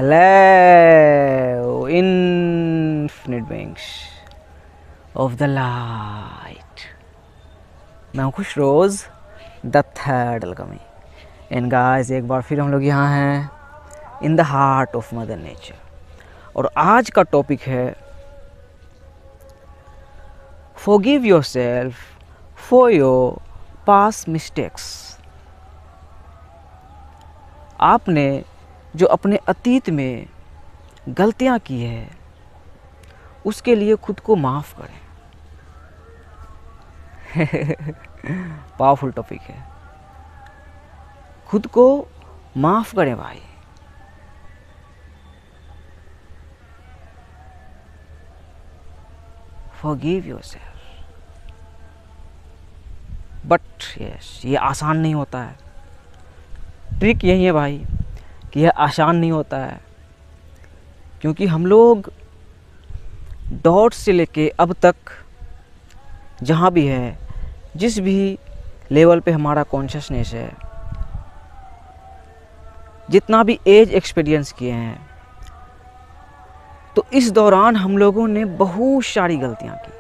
Hello, infinite beings of the light. मैं हूँ खुश रोज़ द थर्ड अलकमी एंड गाइस एक बार फिर हम लोग यहाँ हैं in the heart of mother nature. और आज का टॉपिक है forgive yourself for your past mistakes. आपने जो अपने अतीत में गलतियाँ की है उसके लिए खुद को माफ़ करें। पावरफुल टॉपिक है, खुद को माफ़ करें भाई। Forgive yourself. बट यस, ये आसान नहीं होता है। ट्रिक यही है भाई कि यह आसान नहीं होता है, क्योंकि हम लोग डॉट से लेके अब तक जहाँ भी है, जिस भी लेवल पे हमारा कॉन्शियसनेस है, जितना भी एज एक्सपीरियंस किए हैं, तो इस दौरान हम लोगों ने बहुत सारी गलतियाँ की।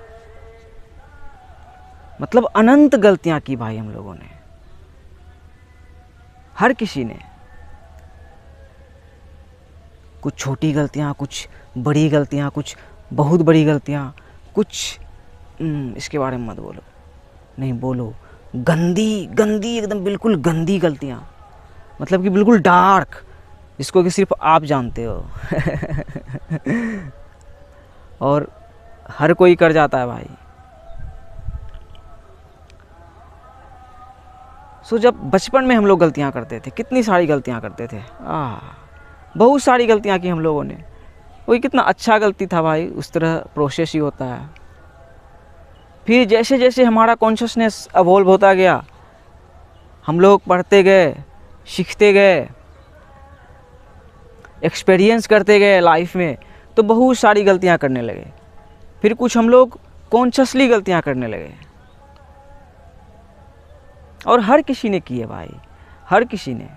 मतलब अनंत गलतियाँ की भाई हम लोगों ने, हर किसी ने। कुछ छोटी गलतियाँ, कुछ बड़ी गलतियाँ, कुछ बहुत बड़ी गलतियाँ, कुछ इसके बारे में मत बोलो, नहीं बोलो, गंदी गंदी एकदम बिल्कुल गंदी गलतियाँ, मतलब कि बिल्कुल डार्क, जिसको कि सिर्फ आप जानते हो। और हर कोई कर जाता है भाई। सो जब बचपन में हम लोग गलतियाँ करते थे, कितनी सारी गलतियाँ करते थे, बहुत सारी गलतियाँ की हम लोगों ने। वही कितना अच्छा गलती था भाई, उस तरह प्रोसेस ही होता है। फिर जैसे जैसे हमारा कॉन्शियसनेस अवॉल्व होता गया, हम लोग पढ़ते गए, सीखते गए, एक्सपीरियंस करते गए लाइफ में, तो बहुत सारी गलतियाँ करने लगे। फिर कुछ हम लोग कॉन्शियसली गलतियाँ करने लगे। और हर किसी ने की है भाई, हर किसी ने,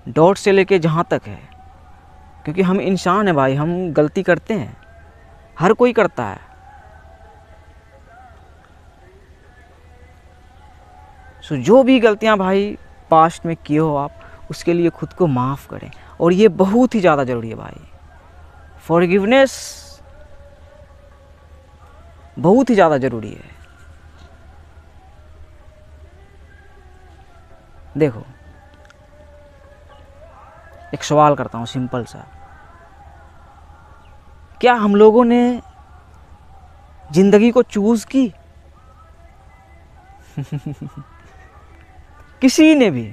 डॉट से लेके जहाँ तक है, क्योंकि हम इंसान हैं भाई, हम गलती करते हैं, हर कोई करता है। सो जो भी गलतियाँ भाई पास्ट में किए हो आप, उसके लिए खुद को माफ़ करें। और ये बहुत ही ज़्यादा ज़रूरी है भाई। फॉरगिवनेस बहुत ही ज़्यादा ज़रूरी है। देखो, एक सवाल करता हूँ सिंपल सा, क्या हम लोगों ने जिंदगी को चूज की? किसी ने भी।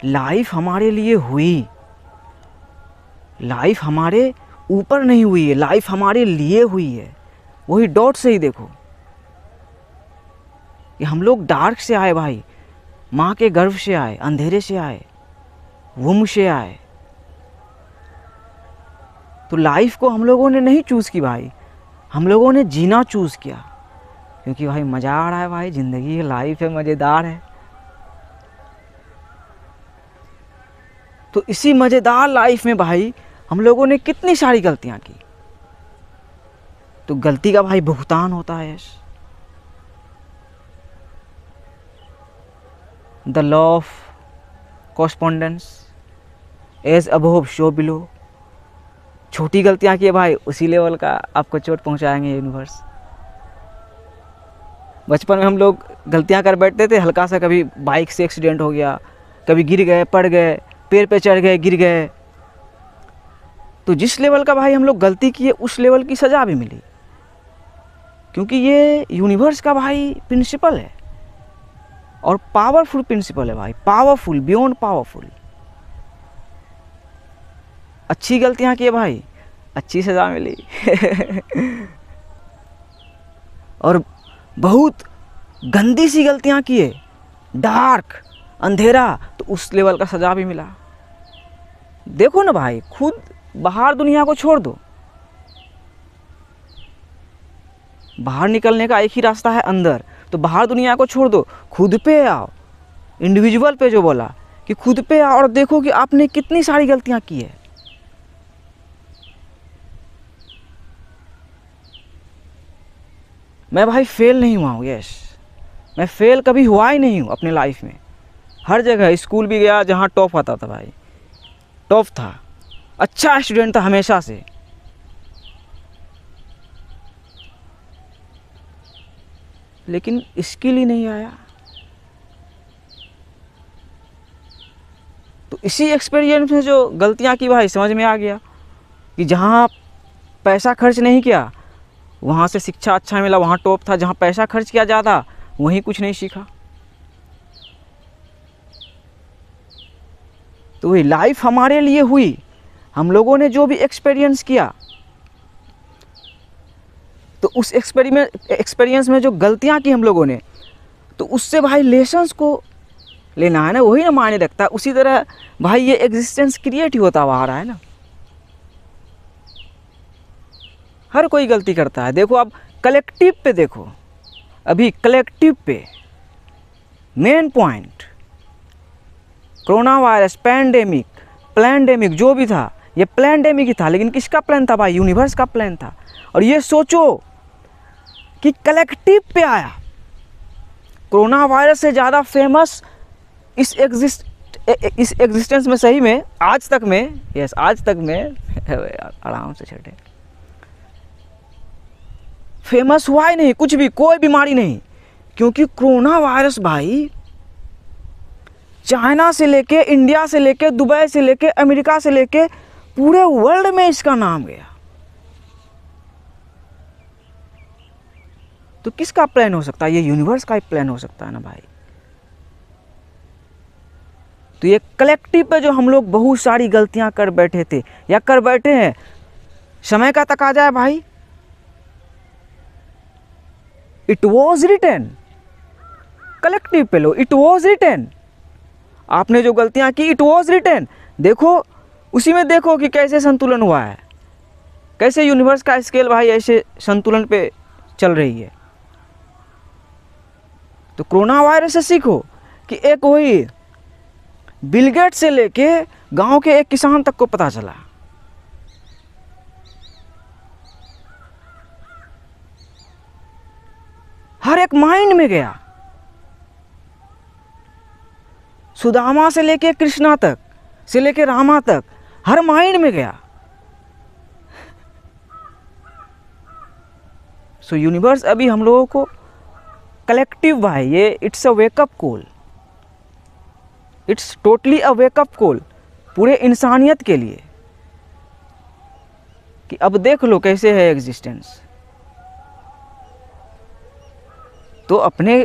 लाइफ हमारे लिए हुई, लाइफ हमारे ऊपर नहीं हुई है, लाइफ हमारे लिए हुई है। वही डॉट से ही देखो कि हम लोग डार्क से आए भाई, माँ के गर्भ से आए, अंधेरे से आए, वुम से आए। तो लाइफ को हम लोगों ने नहीं चूज़ की भाई, हम लोगों ने जीना चूज़ किया। क्योंकि भाई मज़ा आ रहा है भाई, ज़िंदगी है, लाइफ है, मज़ेदार है। तो इसी मज़ेदार लाइफ में भाई हम लोगों ने कितनी सारी गलतियाँ की। तो गलती का भाई भुगतान होता है। The law of correspondence, as above so below. छोटी गलतियाँ की भाई, उसी लेवल का आपको चोट पहुँचाएंगे यूनिवर्स। बचपन में हम लोग गलतियाँ कर बैठते थे, हल्का सा कभी बाइक से एक्सीडेंट हो गया, कभी गिर गए, पड़ गए, पेड़ पे चढ़ गए, गिर गए, तो जिस लेवल का भाई हम लोग गलती किए, उस लेवल की सज़ा भी मिली। क्योंकि ये यूनिवर्स का भाई प्रिंसिपल है, और पावरफुल प्रिंसिपल है भाई, पावरफुल, बियॉन्ड पावरफुल। अच्छी गलतियाँ किए भाई, अच्छी सज़ा मिली। और बहुत गंदी सी गलतियाँ किए, डार्क, अंधेरा, तो उस लेवल का सज़ा भी मिला। देखो ना भाई, खुद बाहर दुनिया को छोड़ दो, बाहर निकलने का एक ही रास्ता है, अंदर। तो बाहर दुनिया को छोड़ दो, खुद पे आओ, इंडिविजुअल पे जो बोला कि खुद पे और देखो कि आपने कितनी सारी गलतियां की है। मैं भाई फेल नहीं हुआ हूँ, यस, मैं फेल कभी हुआ ही नहीं हूँ अपने लाइफ में। हर जगह स्कूल भी गया जहाँ टॉप आता था भाई, टॉप था, अच्छा स्टूडेंट था हमेशा से। लेकिन स्किल ही नहीं आया। तो इसी एक्सपीरियंस में जो गलतियाँ की भाई समझ में आ गया कि जहाँ पैसा खर्च नहीं किया वहाँ से शिक्षा अच्छा मिला, वहाँ टॉप था। जहाँ पैसा खर्च किया ज़्यादा वहीं कुछ नहीं सीखा। तो वही लाइफ हमारे लिए हुई, हम लोगों ने जो भी एक्सपीरियंस किया, तो उस एक्सपीरियंस में जो गलतियाँ की हम लोगों ने, तो उससे भाई लेसन्स को लेना है ना, वही ना मायने रखता है। उसी तरह भाई ये एग्जिस्टेंस क्रिएट ही होता हुआ आ रहा है ना। हर कोई गलती करता है। देखो अब कलेक्टिव पे देखो, अभी कलेक्टिव पे main point corona virus, pandemic, plandemic जो भी था, ये प्लैंडेमिक ही था। लेकिन किसका प्लान था भाई? यूनिवर्स का प्लान था। और ये सोचो कि कलेक्टिव पे आया। कोरोना वायरस से ज़्यादा फेमस इस एग्जिस्टेंस में, सही में आज तक में, यस आज तक में आराम से छठे, फेमस हुआ ही नहीं कुछ भी, कोई बीमारी नहीं। क्योंकि कोरोना वायरस भाई चाइना से लेके, इंडिया से लेके, दुबई से लेके, अमेरिका से लेके पूरे वर्ल्ड में इसका नाम गया। तो किसका प्लान हो सकता है? ये यूनिवर्स का ही प्लान हो सकता है ना भाई। तो ये कलेक्टिव पे जो हम लोग बहुत सारी गलतियां कर बैठे थे या कर बैठे हैं, समय का तकाजा है भाई। इट वॉज रिटन, कलेक्टिव पे लो, इट वॉज रिटन। आपने जो गलतियां की, इट वॉज रिटन। देखो उसी में देखो कि कैसे संतुलन हुआ है, कैसे यूनिवर्स का स्केल भाई ऐसे संतुलन पे चल रही है। तो कोरोना वायरस से सीखो कि एक वही बिल गेट्स से लेके गांव के एक किसान तक को पता चला। हर एक माइंड में गया, सुदामा से लेके कृष्णा तक, से लेके रामा तक, हर माइंड में गया। सो यूनिवर्स अभी हम लोगों को कलेक्टिव भाई, ये it's a wake up call, it's totally a wake up call पूरे इंसानियत के लिए कि अब देख लो कैसे है एग्जिस्टेंस। तो अपने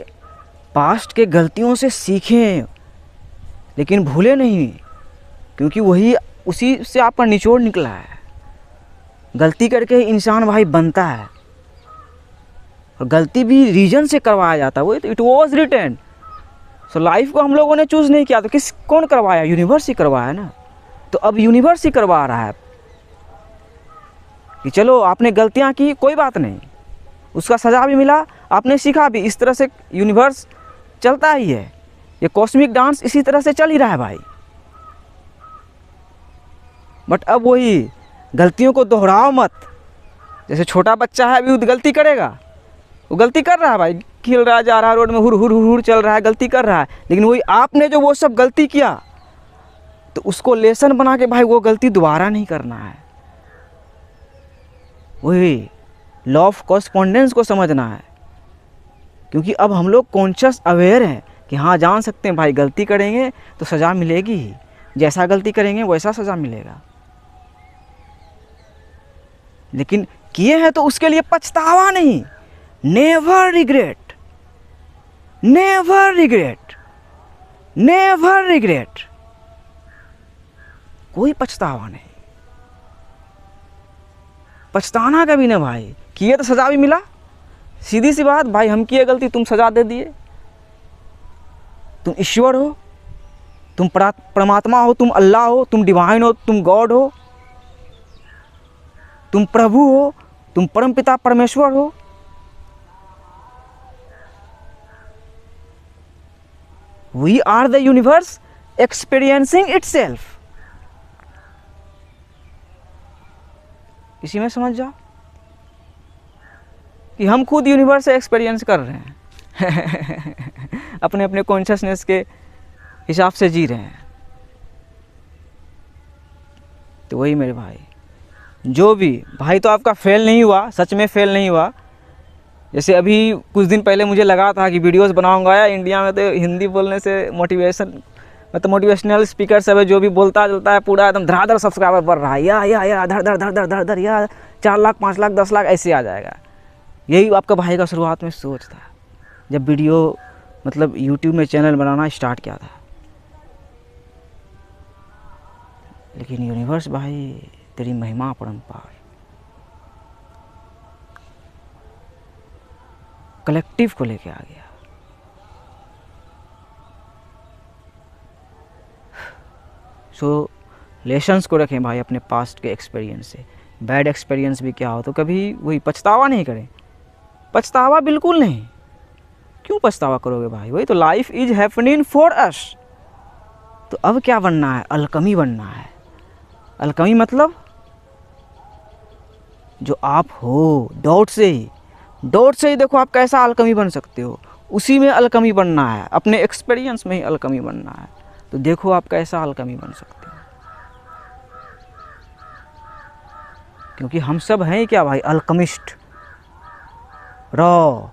पास्ट के गलतियों से सीखें, लेकिन भूले नहीं, क्योंकि वही उसी से आपका निचोड़ निकला है। गलती करके इंसान भाई बनता है, और गलती भी रीजन से करवाया जाता है। वही तो it was written. So life को हम लोगों ने चूज़ नहीं किया, तो कौन करवाया? यूनिवर्स ही करवाया ना। तो अब यूनिवर्स ही करवा रहा है कि चलो आपने गलतियां की, कोई बात नहीं, उसका सज़ा भी मिला, आपने सीखा भी। इस तरह से यूनिवर्स चलता ही है, ये कॉस्मिक डांस इसी तरह से चल ही रहा है भाई। बट अब वही गलतियों को दोहराओ मत। जैसे छोटा बच्चा है, अभी गलती करेगा, वो गलती कर रहा है भाई, खेल रहा जा रहा है रोड में, हुर हुर हुर चल रहा है, गलती कर रहा है। लेकिन वही आपने जो वो सब गलती किया, तो उसको लेसन बना के भाई वो गलती दोबारा नहीं करना है। वही लॉ ऑफ कॉरस्पॉन्डेंस को समझना है, क्योंकि अब हम लोग कॉन्शियस अवेयर हैं कि हाँ, जान सकते हैं भाई गलती करेंगे तो सज़ा मिलेगी ही, जैसा गलती करेंगे वैसा सज़ा मिलेगा। लेकिन किए हैं तो उसके लिए पछतावा नहीं, never regret, never regret, never regret, कोई पछतावा नहीं, पछताना कभी ना भाई। किए तो सज़ा भी मिला, सीधी सी बात भाई, हम किए गलती, तुम सज़ा दे दिए। तुम ईश्वर हो, तुम परमात्मा हो, तुम अल्लाह हो, तुम डिवाइन हो, तुम गॉड हो, तुम प्रभु हो, तुम परमपिता परमेश्वर हो। We are the universe experiencing itself. इसी में समझ जाओ कि हम खुद यूनिवर्स से एक्सपीरियंस कर रहे हैं अपने अपने कॉन्शियसनेस के हिसाब से जी रहे हैं। तो वही मेरे भाई, जो भी भाई तो आपका फेल नहीं हुआ, सच में फेल नहीं हुआ। जैसे अभी कुछ दिन पहले मुझे लगा था कि वीडियोस बनाऊंगा, या इंडिया में तो हिंदी बोलने से मोटिवेशन, मतलब मोटिवेशनल स्पीकर सब है, जो भी बोलता है पूरा एकदम धड़ाधड़ सब्सक्राइबर बढ़ रहा है, या धड़ धड़ धड़ धड़ धड़ धड़, या 4 लाख 5 लाख 10 लाख ऐसे आ जाएगा। यही आपका भाई का शुरुआत में सोच था जब वीडियो मतलब यूट्यूब में चैनल बनाना स्टार्ट किया था। लेकिन यूनिवर्स भाई तेरी महिमा अपरंपार, कलेक्टिव को लेके आ गया। सो लेसन्स को रखें भाई अपने पास्ट के एक्सपीरियंस से। बैड एक्सपीरियंस भी क्या हो तो कभी वही पछतावा नहीं करें, पछतावा बिल्कुल नहीं। क्यों पछतावा करोगे भाई, वही तो life is happening for us. तो अब क्या बनना है, अल्कमी बनना है। अल्कमी मतलब जो आप हो, डॉट से ही देखो आप कैसा अल्कमी बन सकते हो, उसी में अल्कमी बनना है, अपने एक्सपीरियंस में ही अल्कमी बनना है। तो देखो आप कैसा अल्कमी बन सकते हो, क्योंकि हम सब हैं क्या भाई, अल्कमिस्ट रॉ।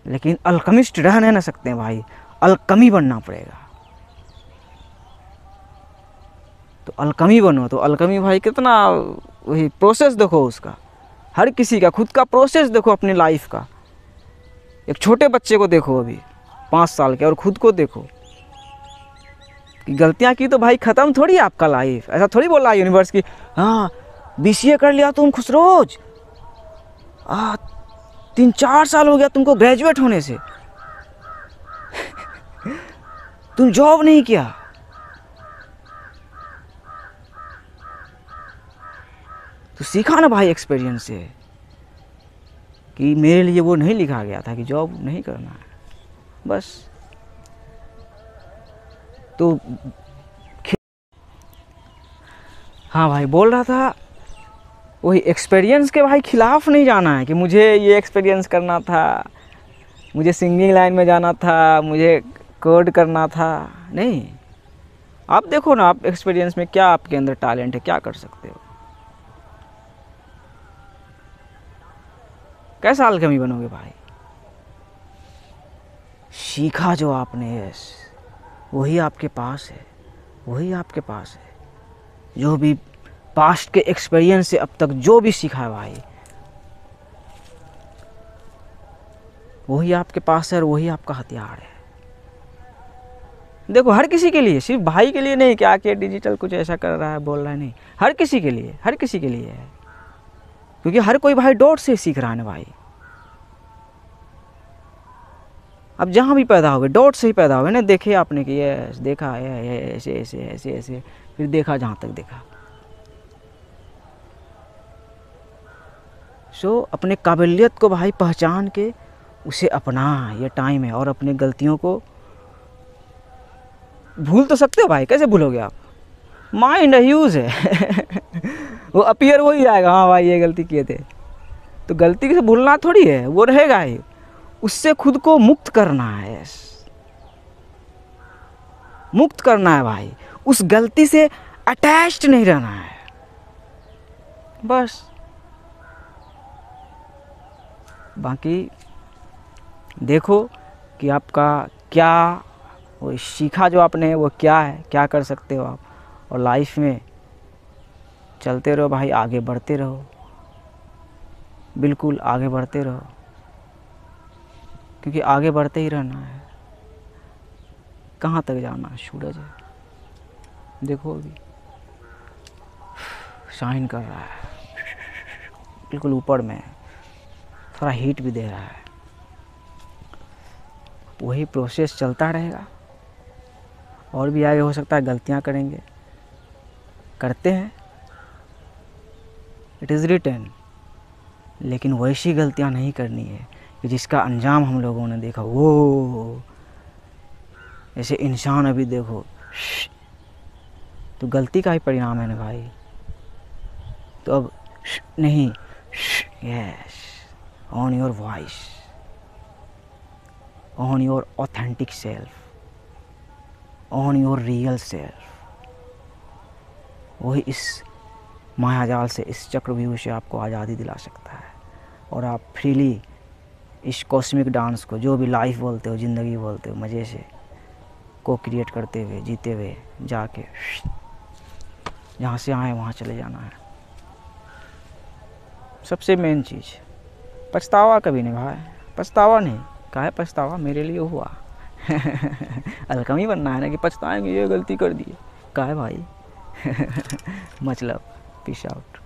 लेकिन अल्कमिस्ट रह नहीं सकते हैं भाई, अल्कमी बनना पड़ेगा। तो अल्कमी बनो। तो अल्कमी भाई कितना, वही प्रोसेस देखो उसका, हर किसी का खुद का प्रोसेस देखो अपनी लाइफ का। एक छोटे बच्चे को देखो अभी 5 साल के, और खुद को देखो कि गलतियां की तो भाई ख़त्म थोड़ी है आपका लाइफ। ऐसा थोड़ी बोला है यूनिवर्स की, हाँ BCA कर लिया तुम खुशरोज, 3-4 साल हो गया तुमको ग्रेजुएट होने से तुम जॉब नहीं किया। तो सीखा ना भाई एक्सपीरियंस से कि मेरे लिए वो नहीं लिखा गया था कि जॉब नहीं करना है बस। तो हाँ भाई बोल रहा था, वही एक्सपीरियंस के भाई खिलाफ नहीं जाना है कि मुझे ये एक्सपीरियंस करना था, मुझे सिंगिंग लाइन में जाना था, मुझे कोड करना था। नहीं, आप देखो ना आप एक्सपीरियंस में क्या आपके अंदर टैलेंट है, क्या कर सकते हो, कैसा अल्केमी बनोगे भाई। सीखा जो आपने, यस वही आपके पास है, वही आपके पास है। जो भी पास्ट के एक्सपीरियंस से अब तक जो भी सीखा है भाई, वही आपके पास है और वही आपका हथियार है। देखो हर किसी के लिए, सिर्फ भाई के लिए नहीं कि आके डिजिटल कुछ ऐसा कर रहा है बोल रहा है, नहीं, हर किसी के लिए, हर किसी के लिए है। क्योंकि हर कोई भाई डॉट से सीख रहा है ना भाई। अब जहाँ भी पैदा हुए डॉट से ही पैदा हुए ना, देखे आपने कि ये देखा है ऐसे ऐसे ऐसे ऐसे, फिर देखा जहाँ तक देखा। सो अपने काबिलियत को भाई पहचान के उसे अपना, ये टाइम है। और अपने गलतियों को भूल तो सकते हो भाई, कैसे भूलोगे आप, माइंड ह्यूज है वो अपीयर हो ही जाएगा, हाँ भाई ये गलती किए थे। तो गलती से भूलना थोड़ी है, वो रहेगा ही। उससे खुद को मुक्त करना है, मुक्त करना है भाई। उस गलती से अटैच्ड नहीं रहना है बस। बाकी देखो कि आपका क्या, वो सीखा जो आपने वो क्या है, क्या कर सकते हो आप। और लाइफ में चलते रहो भाई, आगे बढ़ते रहो, बिल्कुल आगे बढ़ते रहो, क्योंकि आगे बढ़ते ही रहना है। कहाँ तक जाना है, सूरज है देखो अभी शाइन कर रहा है, बिल्कुल ऊपर में, थोड़ा हीट भी दे रहा है। वही प्रोसेस चलता रहेगा, और भी आगे हो सकता है गलतियाँ करेंगे, करते हैं, इट इज़ रिटन। लेकिन वैसी गलतियाँ नहीं करनी है कि जिसका अंजाम हम लोगों ने देखा। वो जैसे इंसान अभी देखो, तो गलती का ही परिणाम है ना भाई। तो अब नहीं, yes, on your voice, on your authentic self, on your real self. वही इस मायाजाल से, इस चक्रव्यूह से आपको आज़ादी दिला सकता है, और आप फ्रीली इस कॉस्मिक डांस को, जो भी लाइफ बोलते हो, ज़िंदगी बोलते हो, मज़े से को क्रिएट करते हुए, जीते हुए जाके जहाँ से आए वहाँ चले जाना है। सबसे मेन चीज़, पछतावा कभी नहीं भाई, पछतावा नहीं। काहे पछतावा, मेरे लिए हुआ। अलकमी बनना है ना कि पछताएंगे ये गलती कर दी, काहे भाई। मतलब पीस आउट।